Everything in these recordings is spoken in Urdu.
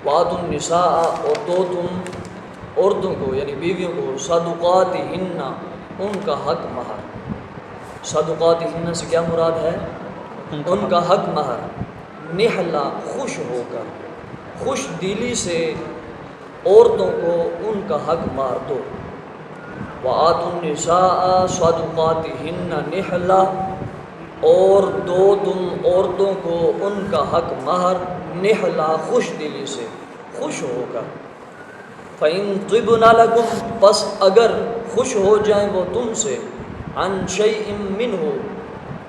وَآتُوا النِّسَاءَ اور دو تم عورتوں کو یعنی بیویوں کو صدقاتہن ان کا حق مہر. صدقاتہن سے کیا مراد ہے؟ ان کا حق مہر. نحلا خوش ہو کر، خوش دلی سے عورتوں کو ان کا حق مار دو. وَآتُوا النِّسَاءَ صَدُقَاتِهِنَّ نِحْلًا اور دو تم عورتوں کو ان کا حق مہر نحلا خوش دلی سے، خوش ہو کر. فَإِن طِبْنَ لَكُمْ پس اگر خوش ہو جائیں وہ تم سے عن شَيْءٍ مِّنْهُ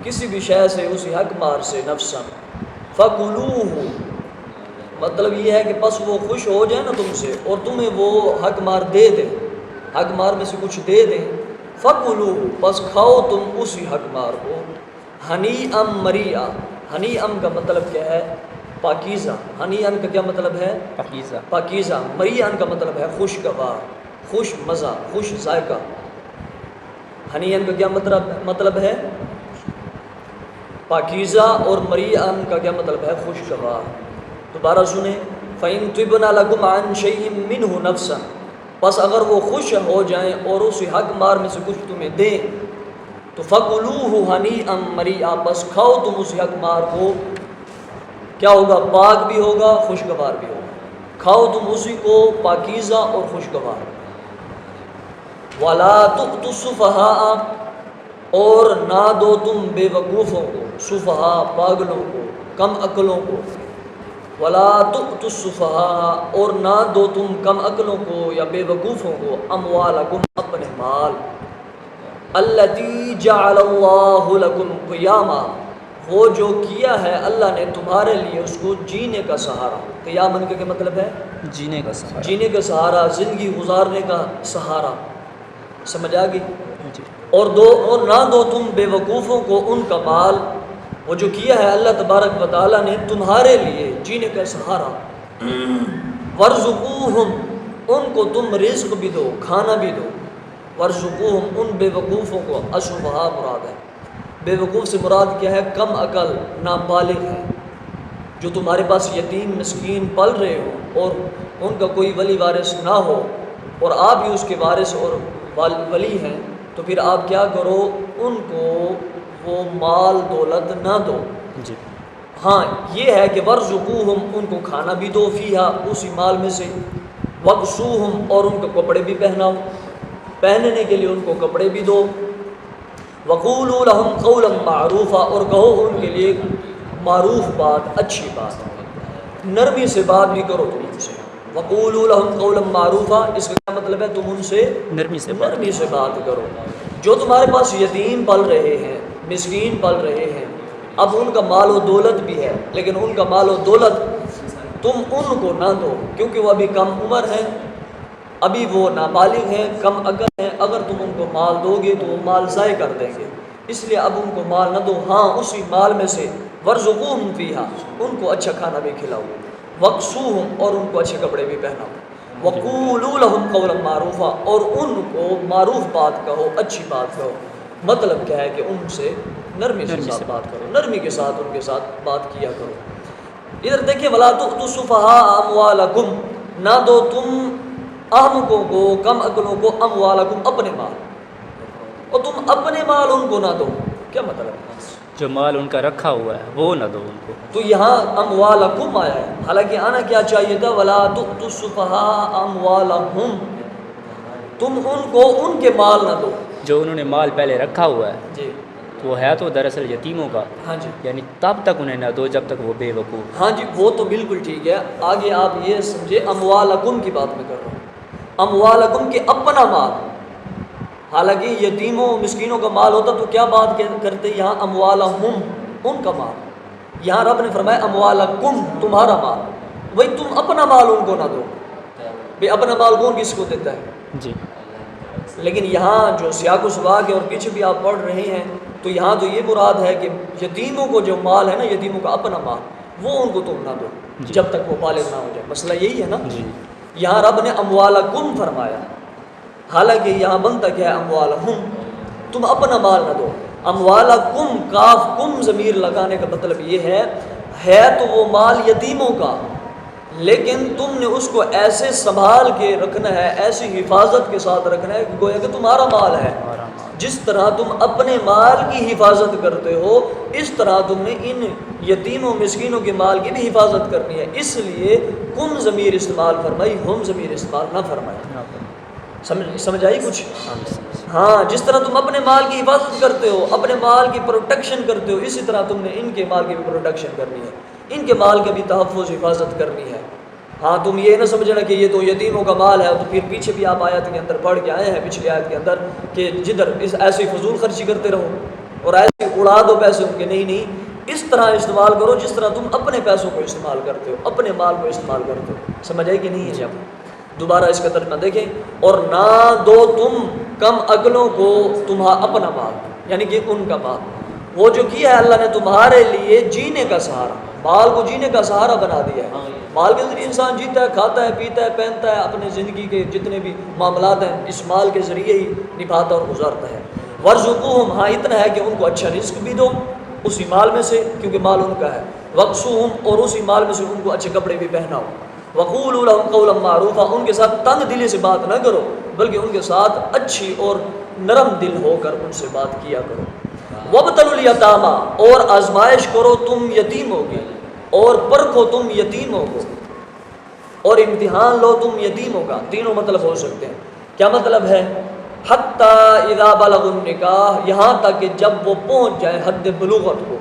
کسی بھی شے سے اسی حق مہر سے نفسا فَكُلُوهُ مطلب یہ ہے کہ پس وہ خوش ہو جائیں نا تم سے اور تمہیں وہ حق مہر دے دیں، حق مہر میں سے کچھ دے دیں. فَكُلُوهُ پس کھاؤ تم اسی حق مہر کو. ہنیئا مریئا، ہنیئا کا مطلب کیا ہے؟ پاکیزہ. ہنیئا کا کیا مطلب ہے؟ پاکیزہ. پاکیزہ. مریئا کا مطلب ہے خوشگوار، خوش مزہ، خوش ذائقہ. ہنیئا کا کیا مطلب ہے؟ پاکیزہ. اور مریئا کا کیا مطلب ہے؟ خوشگوار. دوبارہ سنیں. فَإِن طِبْنَ لَكُمْ عَنْ شَيْءٍ مِّنْهُ نَفْسًا پس اگر وہ خوش ہو جائیں اور اسی حق مہر میں سے کچھ تمہیں دیں تو فَكُلُوهُ ہنیئا مریئا پس کھاؤ تم اسی حق مہر کو. کیا ہوگا؟ پاک بھی ہوگا، خوشگوار بھی ہوگا. کھاؤ تم اسی کو پاکیزہ اور خوشگوار. وَلَا تُؤْتُوا السُّفَهَاءَ اور نہ دو تم بے وقوفوں کو، سفہاء پاگلوں کو، کم عقلوں کو. وَلَا تُؤْتُوا السُّفَهَاءَ اور نہ دو تم کم عقلوں کو یا بے وقوفوں کو اموالکم اپنے مال. الَّتِي جَعَلَ اللَّهُ لَكُمْ قِيَامًا وہ جو کیا ہے اللہ نے تمہارے لیے اس کو جینے کا سہارا. قیامن کا کیا مطلب ہے؟ جینے کا سہارا. جینے کا سہارا، زندگی گزارنے کا سہارا. سمجھ آ گئی؟ جی. اور نہ دو تم بے وقوفوں کو ان کا مال وہ جو کیا ہے اللہ تبارک و تعالیٰ نے تمہارے لیے جینے کا سہارا. وَارْزُقُوهُمْ ان کو تم رزق بھی دو، کھانا بھی دو. وَارْزُقُوهُمْ ان بے وقوفوں کو. السفہاء مراد ہے. بے وقوف سے مراد کیا ہے؟ کم عقل، نابالغ ہے، جو تمہارے پاس یتیم مسکین پل رہے ہو اور ان کا کوئی ولی وارث نہ ہو اور آپ ہی اس کے وارث اور ولی ہیں تو پھر آپ کیا کرو؟ ان کو وہ مال دولت نہ دو. جی. ہاں یہ ہے کہ وَارْزُقُوهُمْ ان کو کھانا بھی دو فیہا اسی مال میں سے. وَاكْسُوهُمْ اور ان کو کپڑے بھی پہناؤ، پہننے کے لیے ان کو کپڑے بھی دو. وَقُولُوا لَهُمْ قَوْلًا مَعْرُوفًا اور کہو ان کے لیے معروف بات، اچھی بات، نرمی سے بات بھی کرو تم ان سے. وَقُولُوا لَهُمْ قَوْلًا مَعْرُوفًا اس کا کیا مطلب ہے؟ تم ان سے نرمی سے بات کرو. جو تمہارے پاس یتیم پل رہے ہیں، مسکین پل رہے ہیں، اب ان کا مال و دولت بھی ہے لیکن ان کا مال و دولت تم ان کو نہ دو کیونکہ وہ ابھی کم عمر ہیں، ابھی وہ نابالغ ہیں، کم عقل ہیں. اگر تم ان کو مال دو گے تو وہ مال ضائع کر دیں گے، اس لیے اب ان کو مال نہ دو. ہاں اسی مال میں سے وَارْزُقُوهُمْ فِيهَا ان کو اچھا کھانا بھی کھلاؤ. وَاكْسُوهُمْ اور ان کو اچھے کپڑے بھی پہناؤ. وَقُولُوا لَهُمْ قَوْلًا مَعْرُوفًا اور ان کو معروف بات کہو، اچھی بات کہو. مطلب کیا ہے کہ ان سے نرمی سے بات کرو، نرمی کے ساتھ ان کے ساتھ بات کیا کرو. ادھر دیکھیں وَلَا تُؤْتُوا السُّفَهَاءَ أَمْوَالَكُمْ نہ دو تم احمقوں کو، کم عقلوں کو اموالکم اپنے مال، اور تم اپنے مال ان کو نہ دو. کیا مطلب ہے؟ جو مال ان کا رکھا ہوا ہے وہ نہ دو ان کو. تو یہاں اموالکم آیا ہے، حالانکہ آنا کیا چاہیے تھا وَلَا تُؤْتُوا السُّفَهَاءَ أَمْوَالَهُمْ تم ان کو ان کے مال نہ دو جو انہوں نے مال پہلے رکھا ہوا ہے. جی. تو وہ ہے تو دراصل یتیموں کا. ہاں جی. یعنی تب تک انہیں نہ دو جب تک وہ بے وقوف. ہاں جی وہ تو بالکل ٹھیک ہے. آگے آپ یہ سمجھے اموالکم کی بات میں کر رہا ہوں، اموالکم کے اپنا مال. حالانکہ یتیموں مسکینوں کا مال ہوتا تو کیا بات کرتے یہاں اموالہم ان کا مال. یہاں رب نے فرمایا اموالکم تمہارا مال. وہی تم اپنا مال ان کو نہ دو. بھئی اپنا مال کون کس کو دیتا ہے؟ جی. لیکن یہاں جو سیاق و سباق ہے اور پیچھے بھی آپ پڑھ رہے ہیں تو یہاں تو یہ مراد ہے کہ یتیموں کو جو مال ہے نا، یتیموں کا اپنا مال، وہ ان کو تم نہ دو جب تک وہ بالغ نہ ہو جائے. مسئلہ یہی ہے نا. جی. یہاں رب نے اموالکم فرمایا، حالانکہ یہاں بنتا کیا ہے اموالہم، تم اپنا مال نہ دو. اموالکم کاف کم ضمیر لگانے کا مطلب یہ ہے تو وہ مال یتیموں کا، لیکن تم نے اس کو ایسے سنبھال کے رکھنا ہے، ایسی حفاظت کے ساتھ رکھنا ہے کہ گویا کہ تمہارا مال ہے۔ جس طرح تم اپنے مال کی حفاظت کرتے ہو، اس طرح تم نے ان یتیموں مسکینوں کے مال کی بھی حفاظت کرنی ہے۔ اس لیے کم ضمیر استعمال فرمائی، ہم ضمیر استعمال نہ فرمائی۔ سمجھ آئی کچھ؟ ہاں، جس طرح تم اپنے مال کی حفاظت کرتے ہو، اپنے مال کی پروٹیکشن کرتے ہو، اسی طرح تم نے ان کے مال کی بھی پروٹیکشن کرنی ہے، ان کے مال کی بھی تحفظ حفاظت کرنی ہے۔ ہاں، تم یہ نہ سمجھنا کہ یہ تو یتیموں کا مال ہے، تو پھر پیچھے بھی آپ آیت کے اندر پڑھ کے آئے ہیں، پچھلی آیت کے اندر، کہ جدھر ایسی فضول خرچی کرتے رہو اور ایسے اڑا دو پیسے ان کے۔ نہیں، اس طرح استعمال کرو جس طرح تم اپنے پیسوں کو استعمال کرتے ہو، اپنے مال کو استعمال کرتے ہو۔ سمجھ آئی کہ نہیں ہے؟ جب دوبارہ اس کا ترجمہ دیکھیں، اور نہ دو تم کم عقلوں کو تمہارا اپنا مال، یعنی کہ ان کا مال، وہ جو کیا ہے اللہ نے تمہارے لیے جینے کا سہارا، مال کو جینے کا سہارا بنا دیا ہے۔ مال کے ذریعے انسان جیتا ہے، کھاتا ہے، پیتا ہے، پہنتا ہے، اپنے زندگی کے جتنے بھی معاملات ہیں اس مال کے ذریعے ہی نبھاتا اور گزارتا ہے۔ وارزقوہم، ہاں اتنا ہے کہ ان کو اچھا رزق بھی دو اسی مال میں سے، کیونکہ مال ان کا ہے۔ وقسوہم، اور اسی مال میں سے ان کو اچھے کپڑے بھی پہناؤ۔ وقولوا لهم قولا معروفا، ان کے ساتھ تنگ دلی سے بات نہ کرو، بلکہ ان کے ساتھ اچھی اور نرم دل ہو کر ان سے بات کیا کرو۔ وابتلوا الیتامی، اور آزمائش کرو تم یتیموں کی، اور پرکھو تم یتیموں کو، اور امتحان لو تم یتیموں کا۔ تینوں مطلب ہو سکتے ہیں۔ کیا مطلب ہے؟ حتی اذا بلغوا النکاح، یہاں تک کہ جب وہ پہنچ جائے حد بلوغت کو۔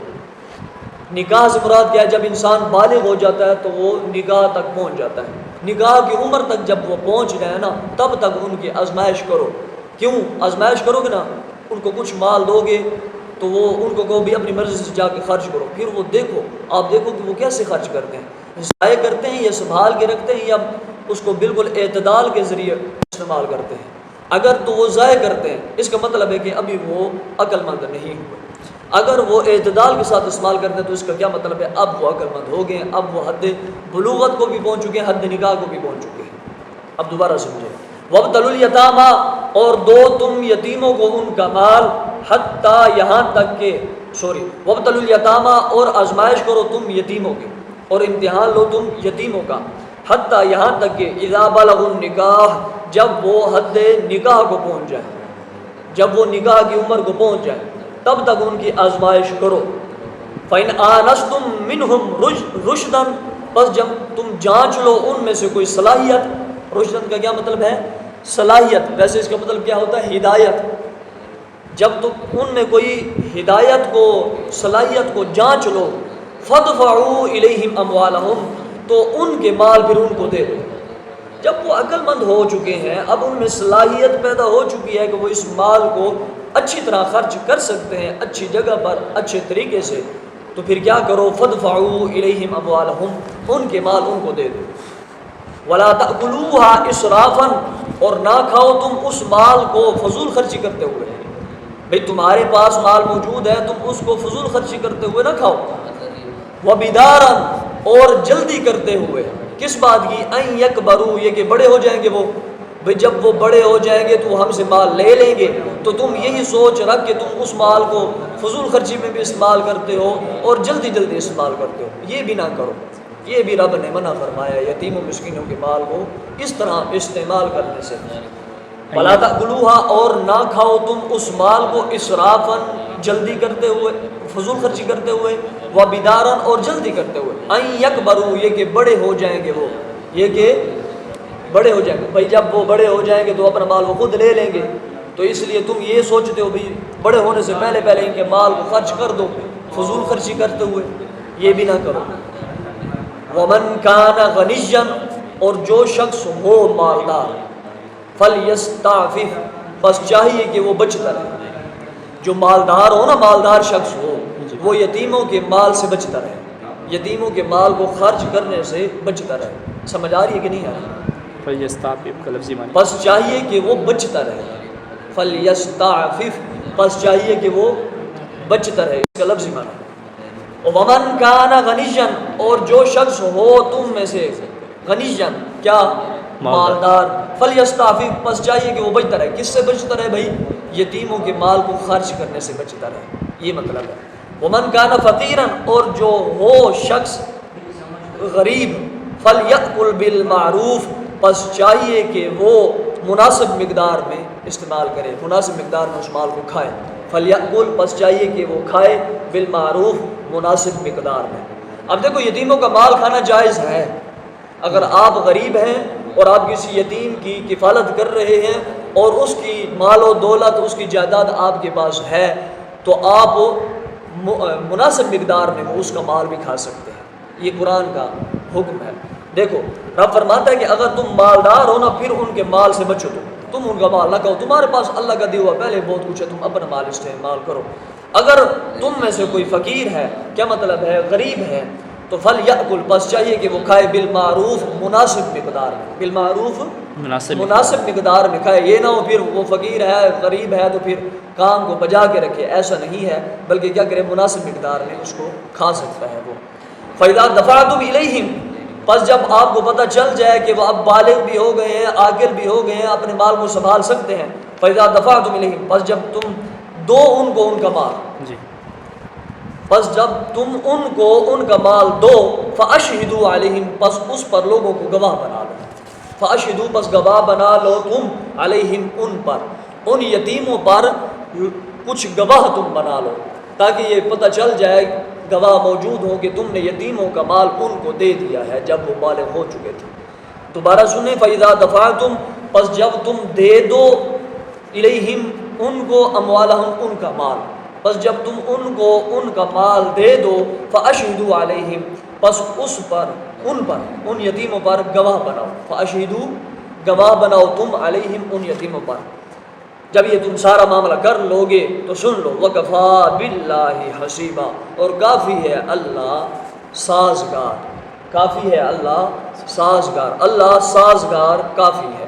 نکاح سے مراد کیا ہے؟ جب انسان بالغ ہو جاتا ہے تو وہ نکاح تک پہنچ جاتا ہے۔ نکاح کی عمر تک جب وہ پہنچ جائے نا، تب تک ان کی آزمائش کرو۔ کیوں آزمائش کرو گے نا؟ ان کو کچھ مال دو گے تو وہ ان کو کہو بھی اپنی مرضی سے جا کے خرچ کرو، پھر وہ دیکھو، آپ دیکھو کہ وہ کیسے خرچ کرتے ہیں، ضائع کرتے ہیں یا سنبھال کے رکھتے ہیں، یا اس کو بالکل اعتدال کے ذریعے استعمال کرتے ہیں۔ اگر تو وہ ضائع کرتے ہیں، اس کا مطلب ہے کہ ابھی وہ عقل مند نہیں ہوئے۔ اگر وہ اعتدال کے ساتھ استعمال کرتے ہیں تو اس کا کیا مطلب ہے؟ اب وہ عقل مند ہو گئے، اب وہ حد بلوغت کو بھی پہنچ چکے ہیں، حد نکاح کو بھی پہنچ چکے ہیں۔ اب دوبارہ سمجھیں، وابتلوا الیتامی، اور دو تم یتیموں کو ان کا مال، حتیٰ یہاں تک کہ وابتلوا الیتامی، اور آزمائش کرو تم یتیموں کی، اور امتحان لو تم یتیموں کا، حتیٰ یہاں تک کہ اذا بلغوا النکاح، جب وہ حد نکاح کو پہنچ جائے، جب وہ نکاح کی عمر کو پہنچ جائے تب تک ان کی آزمائش کرو۔ فَإِنْ آنَسْتُم مِّنْهُمْ رُشْدًا، پس جب تم جانچ لو ان میں سے کوئی صلاحیت۔ رشدن کا کیا مطلب ہے؟ صلاحیت، ویسے اس کا مطلب کیا ہوتا ہے؟ ہدایت۔ جب تم ان میں کوئی ہدایت کو، صلاحیت کو جانچ لو، فَادْفَعُوا إِلَيْهِمْ أَمْوَالَهُمْ، تو ان کے مال پھر ان کو دے دو۔ جب وہ عقل مند ہو چکے ہیں، اب ان میں صلاحیت پیدا ہو چکی ہے کہ وہ اس مال کو اچھی طرح خرچ کر سکتے ہیں، اچھی جگہ پر، اچھے طریقے سے، تو پھر کیا کرو؟ فَادْفَعُوا إِلَيْهِمْ أَمْوَالَهُمْ، ان کے مال ان کو دے دو۔ وَلَا تَأْكُلُوهَا إِسْرَافًا، اور نہ کھاؤ تم اس مال کو فضول خرچی کرتے ہوئے۔ بھئی تمہارے پاس مال موجود ہے، تم اس کو فضول خرچی کرتے ہوئے نہ کھاؤ۔ وَبِدَارًا، اور جلدی کرتے ہوئے، کس بات کی؟ أَن يَكْبَرُوا، یہ کہ بڑے ہو جائیں گے وہ۔ بھئی جب وہ بڑے ہو جائیں گے تو ہم سے مال لے لیں گے، تو تم یہی سوچ رکھ کے تم اس مال کو فضول خرچی میں بھی استعمال کرتے ہو اور جلدی جلدی استعمال کرتے ہو، یہ بھی نہ کرو۔ یہ بھی رب نے منع فرمایا یتیم و مسکینوں کے مال کو اس طرح استعمال کرنے سے۔ وَلَا تَأْكُلُوهَا، اور نہ کھاؤ تم اس مال کو اسرافاً، جلدی کرتے ہوئے، فضول خرچی کرتے ہوئے، وَبِدَارًا، اور جلدی کرتے ہوئے، أَن يَكْبَرُوا، یہ کہ بڑے ہو جائیں گے وہ، یہ کہ بڑے ہو جائیں گے۔ بھائی جب وہ بڑے ہو جائیں گے تو اپنا مال وہ خود لے لیں گے، تو اس لیے تم یہ سوچتے ہو بھی بڑے ہونے سے پہلے پہلے ان کے مال کو خرچ کر دو فضول خرچی کرتے ہوئے، یہ بھی نہ کرو۔ وَمَنْ كَانَ غَنِيًّا، اور جو شخص ہو مالدار، فَلْيَسْتَعْفِفْ، بس چاہیے کہ وہ بچتا رہے۔ جو مالدار ہو نا، مالدار شخص ہو، وہ یتیموں کے مال سے بچتا رہے، یتیموں کے مال کو خرچ کرنے سے بچتا رہے۔ سمجھ آ رہی ہے کہ نہیں آ رہی؟ فَلْيَسْتَعْفِفْ کا لفظی معنی، بس چاہیے کہ وہ بچتا رہے۔ فَلْيَسْتَعْفِفْ، بس چاہیے کہ وہ بچتا رہے، اس کا لفظی معنی۔ وَمَنْ كَانَ غَنِيًّا، اور جو شخص ہو تم میں سے غنیًّا، کیا؟ مالدار، فَلْيَسْتَعْفِفْ، بس چاہیے کہ وہ بچتا رہے۔ کس سے بچتا رہے بھائی؟ یتیموں کے مال کو خرچ کرنے سے بچتا رہے، یہ مطلب ہے۔ وَمَنْ كَانَ فَقِيرًا، اور جو ہو شخص غریب، فَلْيَأْكُلْ بِالْمَعْرُوف، پس چاہیے کہ وہ مناسب مقدار میں استعمال کرے، مناسب مقدار میں اس مال کو کھائے۔ فَلْيَأْكُلْ، پس چاہیے کہ وہ کھائے، بالمعروف، مناسب مقدار میں۔ اب دیکھو یتیموں کا مال کھانا جائز ہے۔ اگر آپ غریب ہیں اور آپ کسی یتیم کی کفالت کر رہے ہیں اور اس کی مال و دولت، اس کی جائیداد آپ کے پاس ہے، تو آپ مناسب مقدار میں اس کا مال بھی کھا سکتے ہیں۔ یہ قرآن کا حکم ہے۔ دیکھو رب فرماتا ہے کہ اگر تم مالدار ہو نا، پھر ان کے مال سے بچو، تم ان کا مال نہ کھاؤ، تمہارے پاس اللہ کا دیا ہوا پہلے بہت کچھ ہے، تم اپنا مال استعمال کرو۔ اگر تم میں سے کوئی فقیر ہے، کیا مطلب ہے، غریب ہے، تو فَلْيَأْكُلْ، بس چاہیے کہ وہ کھائے، بالمعروف، مناسب مقدار میں، بالمعروف، مناسب مقدار میں کھائے۔ یہ نہ ہو پھر وہ فقیر ہے، غریب ہے، تو پھر کام کو بجا کے رکھے، ایسا نہیں ہے، بلکہ کیا کرے، مناسب مقدار میں اس کو کھا سکتا ہے وہ۔ فَإِذَا دَفَعْتُمْ إِلَيْهِمْ، پس جب آپ کو پتہ چل جائے کہ وہ اب بالغ بھی ہو گئے ہیں، عاقل بھی ہو گئے ہیں، اپنے مال کو سنبھال سکتے ہیں، فَإِذَا دَفَعْتُمْ إِلَيْهِمْ، پس جب تم دو ان کو ان کا مال، جی، پس جب تم ان کو ان کا مال دو، فَأَشْهِدُوا عَلَيْهِمْ، پس اس پر لوگوں کو گواہ بنا لو۔ فَأَشْهِدُوا، پس گواہ بنا لو تم، عَلَيْهِمْ، ان پر، ان یتیموں پر کچھ گواہ تم بنا لو، تاکہ یہ پتہ چل جائے، گواہ موجود ہو کہ تم نے یتیموں کا مال ان کو دے دیا ہے جب وہ بالغ ہو چکے تھے۔ دوبارہ سنیں، فَإِذَا دَفَعْتُمْ، پس جب تم دے دو، إِلَيْهِمْ، ان کو، أَمْوَالَهُمْ، ان کا مال، پس جب تم ان کو ان کا مال دے دو، فَأَشْهِدُوا عَلَيْهِمْ، پس اس پر، ان یتیموں پر گواہ بناؤ، فَأَشْهِدُوا، گواہ بناؤ تم، عَلَيْهِمْ، ان یتیموں پر۔ جب یہ تم سارا معاملہ کر لو گے تو سن لو، وَكَفَى بِاللَّهِ حَسِيبًا، اور کافی ہے اللہ سازگار، کافی ہے اللہ سازگار، اللہ سازگار کافی ہے۔